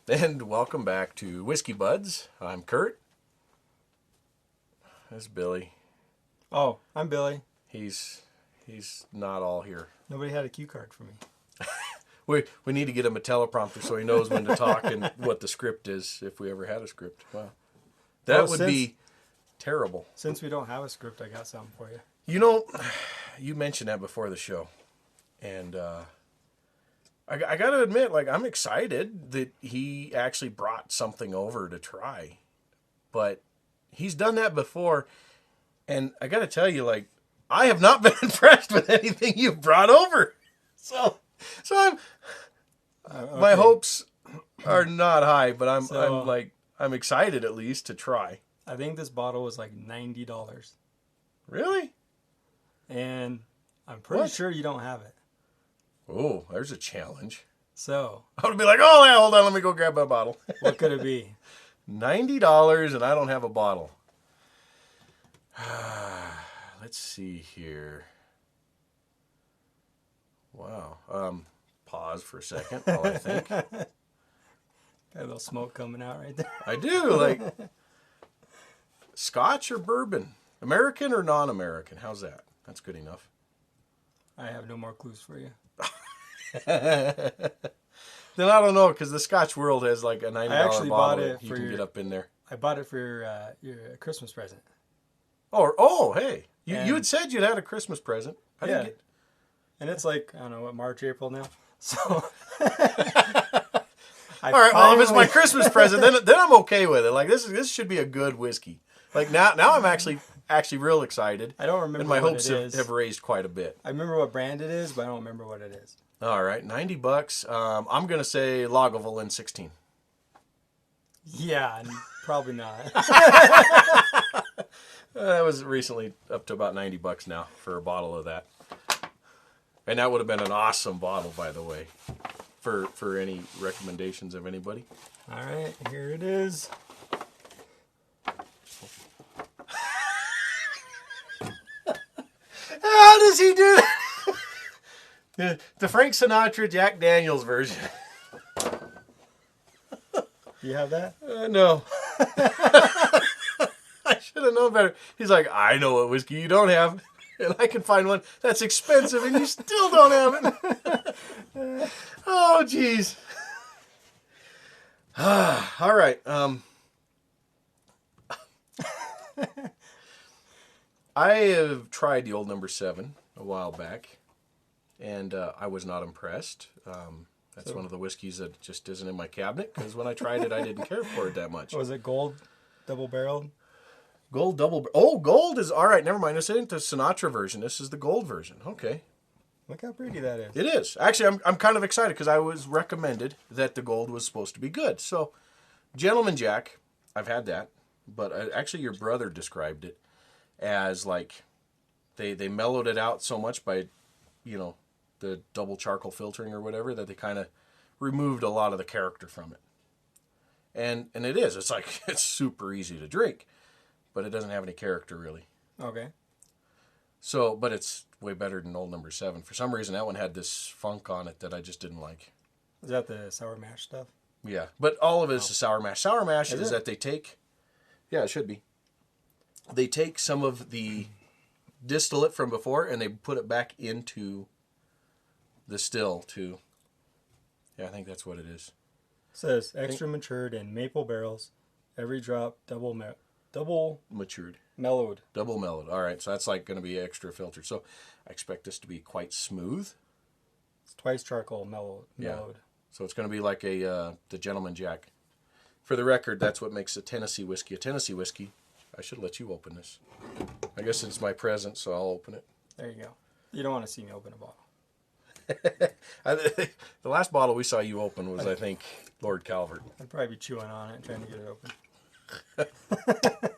And welcome back to Whiskey Buds. I'm Kurt. That's Billy. Oh, I'm Billy. He's not all here. Nobody had a cue card for me. We need to get him a teleprompter so he knows when to talk and what the script is, if we ever had a script. Wow. That would be terrible. Since we don't have a script, I got something for you. You know, you mentioned that before the show. And I got to admit, like, I'm excited that he actually brought something over to try. But he's done that before. And I got to tell you, like, I have not been impressed with anything you've brought over. So I'm, Okay. my hopes are not high, but I'm excited at least to try. I think this bottle was like $90. Really? And I'm pretty sure you don't have it. Oh, there's a challenge. So, I would be like, oh, yeah, hold on, let me go grab my bottle. what could it be? $90 and I don't have a bottle. Let's see here. Wow. Pause for a second while I think. Got a little smoke coming out right there. I do, like, Scotch or bourbon? American or non-American? How's that? That's good enough. I have no more clues for you. Then I don't know, because the Scotch World has like a $90 actually bought bottle it that you for can your- get up in there. I bought it for your Christmas present. Oh, hey. You And- had said you'd had a Christmas present. I didn't get... And it's like, I don't know, what, March, April now? So, All right, well, if it's my Christmas present, then I'm okay with it. Like, this should be a good whiskey. Like, now I'm actually real excited. I don't remember And my what hopes it is. have raised quite a bit. I remember what brand it is, but I don't remember what it is. All right, $90. I'm going to say Lagavulin 16. Yeah, probably not. That was recently up to about $90 now for a bottle of that. And that would have been an awesome bottle, by the way, for any recommendations of anybody. All right, here it is. How does he do that? The Frank Sinatra Jack Daniels version. Do you have that? No. I should have known better. He's like, I know what whiskey you don't have. And I can find one that's expensive and you still don't have it. Oh, jeez. All right. I have tried the old number 7 a while back, and I was not impressed. That's one of the whiskeys that just isn't in my cabinet, because when I tried it, I didn't care for it that much. Was it gold, double barreled? Gold double... Oh, gold is... All right, never mind. This isn't the Sinatra version. This is the gold version. Okay. Look how pretty that is. It is. Actually, I'm kind of excited, because I was recommended that the gold was supposed to be good. So, Gentleman Jack, I've had that, but actually your brother described it as like they mellowed it out so much by, the double charcoal filtering or whatever, that they kind of removed a lot of the character from it. And it is. It's like, it's super easy to drink, but it doesn't have any character really. Okay. So, but it's way better than old number 7. For some reason, that one had this funk on it that I just didn't like. Is that the sour mash stuff? Yeah, but all of it is a sour mash. Sour mash Is is it? that they take... Yeah, it should be. They take some of the distillate from before and they put it back into the still to... Yeah, I think that's what it is. It says extra matured in maple barrels, every drop double Matured. mellowed. Double mellowed. All right, so that's like going to be extra filtered. So I expect this to be quite smooth. It's twice charcoal mellowed. Yeah. So it's going to be like the Gentleman Jack. For the record, that's what makes a Tennessee whiskey. A Tennessee whiskey... I should let you open this. I guess it's my present, so I'll open it. There you go. You don't want to see me open a bottle. The last bottle we saw you open was, I think, Lord Calvert. I'd probably be chewing on it and trying to get it open.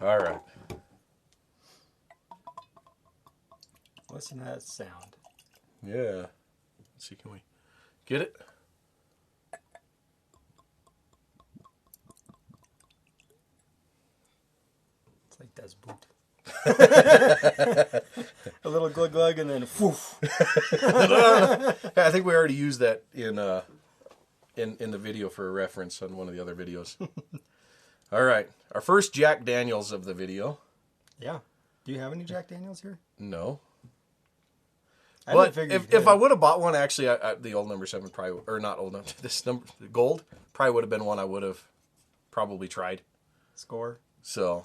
All right. Listen to that sound. Yeah. Let's see, can we get it? It's like Das Boot. A little glug glug and then woof. I think we already used that in in the video for a reference on one of the other videos. All right. Our first Jack Daniels of the video. Yeah. Do you have any Jack Daniels here? No. I But didn't figure you if did. I would have bought one, actually, the old number 7 probably, or not old number, this number, the gold, probably would have been one I would have probably tried. Score. So.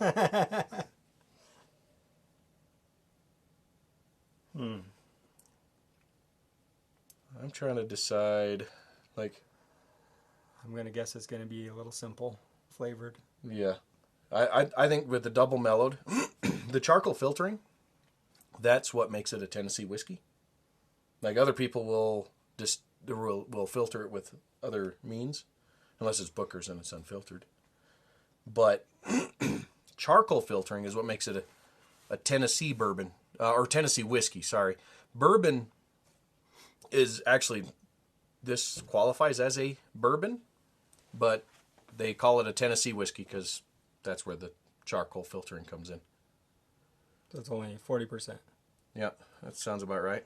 I'm trying to decide, like, I'm going to guess it's going to be a little simple flavored. yeah. I think with the double mellowed, the charcoal filtering, that's what makes it a Tennessee whiskey. Like other people will will filter it with other means, unless it's Booker's and it's unfiltered. But charcoal filtering is what makes it a Tennessee bourbon, or Tennessee whiskey, sorry. Bourbon is actually, this qualifies as a bourbon, but they call it a Tennessee whiskey because that's where the charcoal filtering comes in. That's only 40%. Yeah, that sounds about right.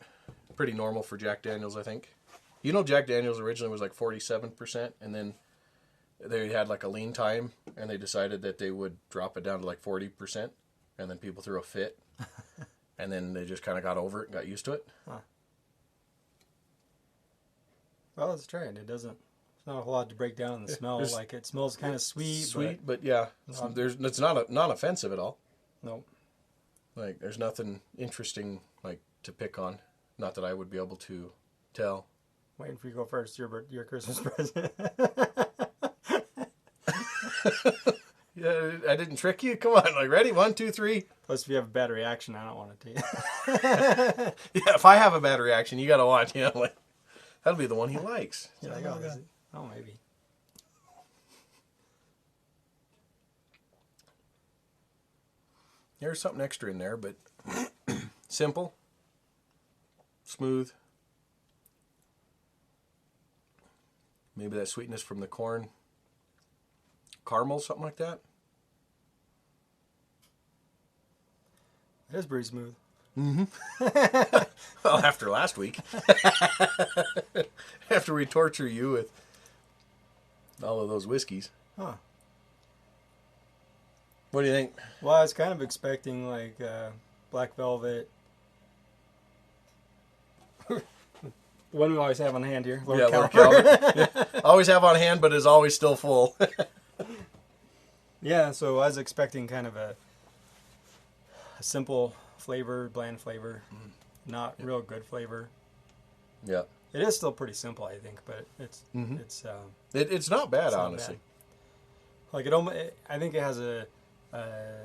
Pretty normal for Jack Daniels, I think. You know, Jack Daniels originally was like 47%, and then they had like a lean time, and they decided that they would drop it down to like 40%, and then people threw a fit, and then they just kind of got over it and got used to it. Huh. Well, let's try it. It doesn't. There's not a whole lot to break down in the smell. Like it smells kind of sweet. But yeah, it's not offensive at all. Nope. Like there's nothing interesting like to pick on. Not that I would be able to tell. Waiting for you to go first. Your Christmas present. Yeah, I didn't trick you. Come on, like ready? 1, 2, 3. Plus, if you have a bad reaction, I don't want to take it. Yeah, if I have a bad reaction, you gotta watch. You know, like that'll be the one he likes. You're like, oh, maybe. There's something extra in there, but simple, smooth. Maybe that sweetness from the corn, caramel, something like that. It is pretty smooth. Well, after last week, after we torture you with all of those whiskeys. Huh. What do you think? Well, I was kind of expecting like Black Velvet. The one we always have on hand here. Yeah, Lord Calvert. Yeah. Always have on hand, but is always still full. Yeah, so I was expecting kind of a simple flavor, bland flavor, not real good flavor. Yeah, It is still pretty simple, I think, but it's it's not bad, it's not honestly. bad. Like it almost, I think it has a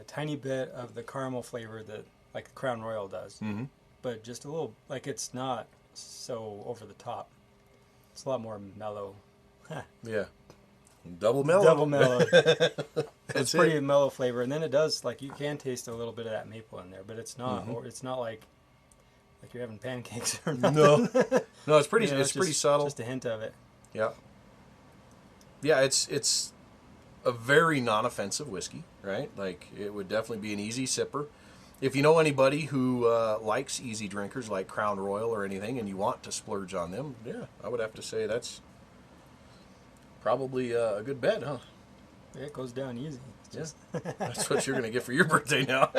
tiny bit of the caramel flavor that like Crown Royal does, but just a little. Like it's not so over the top. It's a lot more mellow. Yeah, double mellow. Double mellow. It's It's pretty mellow flavor, and then it does like you can taste a little bit of that maple in there, but it's not. Or it's not like you're having pancakes or nothing. No, it's pretty. You know, it's pretty subtle. Just a hint of it. Yeah. Yeah, it's a very non-offensive whiskey, right? Like it would definitely be an easy sipper. If you know anybody who likes easy drinkers like Crown Royal or anything, and you want to splurge on them, yeah, I would have to say that's probably a good bet, huh? Yeah, it goes down easy. It's just That's what you're going to get for your birthday now.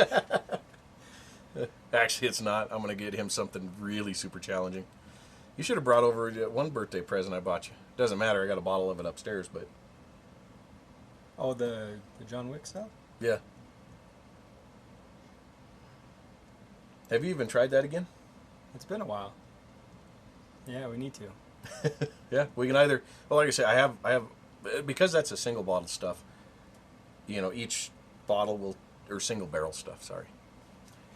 Actually, it's not. I'm going to get him something really super challenging. You should have brought over one birthday present I bought you. Doesn't matter. I got a bottle of it upstairs, but oh, the John Wick stuff. yeah. Have you even tried that again? It's been a while. Yeah, we need to. Yeah, we can either. Well, like I say, I have, because that's a single bottle stuff. You know, each bottle will, or single barrel stuff. Sorry,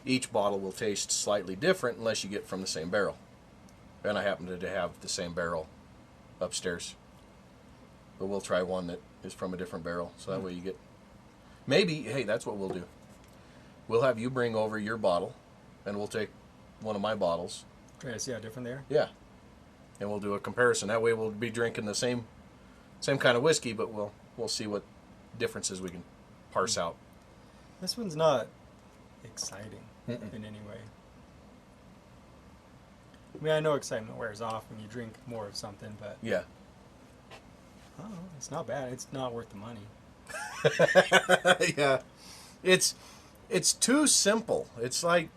each bottle will taste slightly different unless you get from the same barrel. And I happen to have the same barrel upstairs, but we'll try one that is from a different barrel, so that way you get. Maybe, hey, that's what we'll do. We'll have you bring over your bottle, and we'll take one of my bottles. Try to see how different they are. Yeah. And we'll do a comparison. That way we'll be drinking the same kind of whiskey, but we'll see what differences we can parse out. This one's not exciting in any way. I mean, I know excitement wears off when you drink more of something, but Yeah. Oh, it's not bad. It's not worth the money. Yeah, it's too simple. It's like,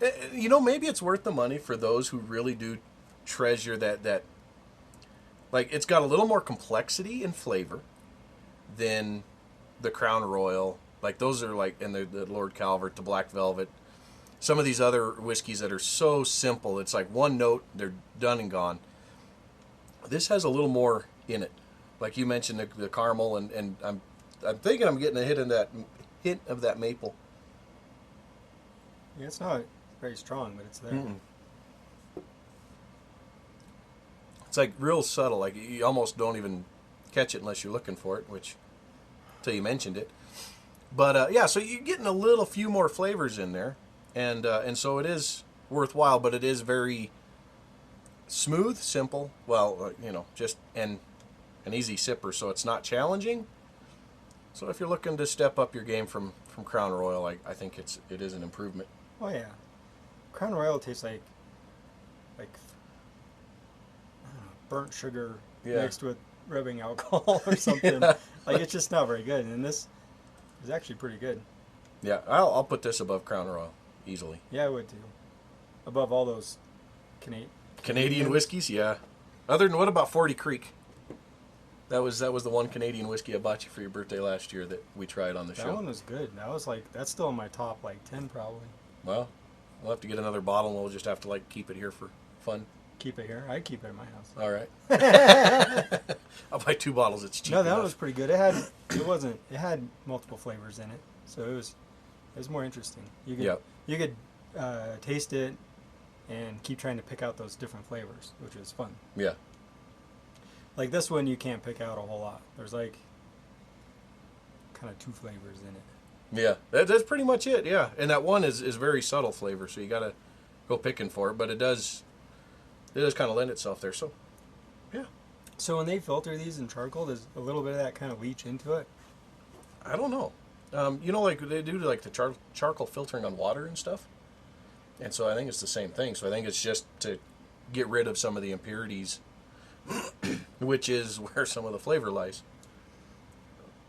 maybe it's worth the money for those who really do treasure that. Like, it's got a little more complexity and flavor than the Crown Royal. Like, those are like, and the Lord Calvert, the Black Velvet. Some of these other whiskeys that are so simple, it's like one note, they're done and gone. This has a little more in it. Like you mentioned, the caramel, and I'm thinking I'm getting a hint of that maple. Yeah, it's not very strong, but it's there. Mm-mm. It's like real subtle. Like you almost don't even catch it unless you're looking for it, which until you mentioned it. But yeah, so you're getting a little few more flavors in there, and so it is worthwhile. But it is very smooth, simple. Well, just an easy sipper, so it's not challenging. So if you're looking to step up your game from Crown Royal, I think it is an improvement. Oh yeah, Crown Royal tastes like I don't know, burnt sugar mixed with rubbing alcohol or something. Yeah. Like it's just not very good. And this is actually pretty good. Yeah, I'll put this above Crown Royal easily. Yeah, I would too. Above all those Canadian whiskeys, yeah. Other than, what about 40 Creek? That was the one Canadian whiskey I bought you for your birthday last year that we tried on the show. That one was good. That's still in my top 10 probably. Well, we'll have to get another bottle, and we'll just have to keep it here for fun. Keep it here. I'd keep it in my house. All right. I'll buy 2 bottles. It's cheap. No, that enough. one was pretty good. It had multiple flavors in it, so it was more interesting. You could taste it and keep trying to pick out those different flavors, which was fun. Yeah. Like this one, you can't pick out a whole lot. There's kind of 2 flavors in it. Yeah, that's pretty much it. Yeah, and that one is very subtle flavor, so you gotta go picking for it. But it does kind of lend itself there. So, yeah. So when they filter these in charcoal, does a little bit of that kind of leach into it? I don't know. Like they do the charcoal filtering on water and stuff, and so I think it's the same thing. So I think it's just to get rid of some of the impurities, which is where some of the flavor lies.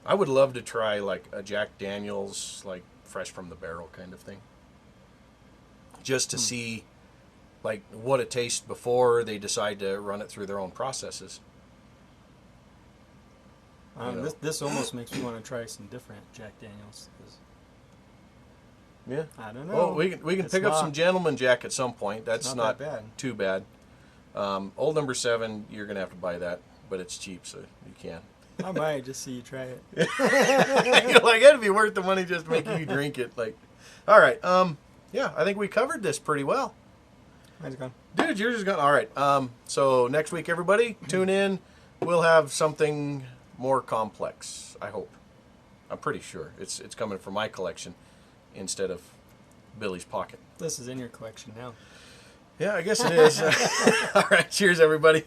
I would love to try a Jack Daniel's fresh from the barrel kind of thing, just to see what it tastes before they decide to run it through their own processes. This almost makes me want to try some different Jack Daniels. Yeah, I don't know. Well, we can pick up some Gentleman Jack at some point. That's not that bad. Too bad. Old Number 7, you're gonna have to buy that, but it's cheap, so you can. I might just see you try it. It'd be worth the money just to make you drink it. All right. Yeah, I think we covered this pretty well. Mine's gone. Dude, yours is gone. All right. So next week, everybody, tune in. We'll have something more complex. I hope. I'm pretty sure it's coming from my collection instead of Billy's pocket. This is in your collection now. Yeah, I guess it is. All right. Cheers, everybody.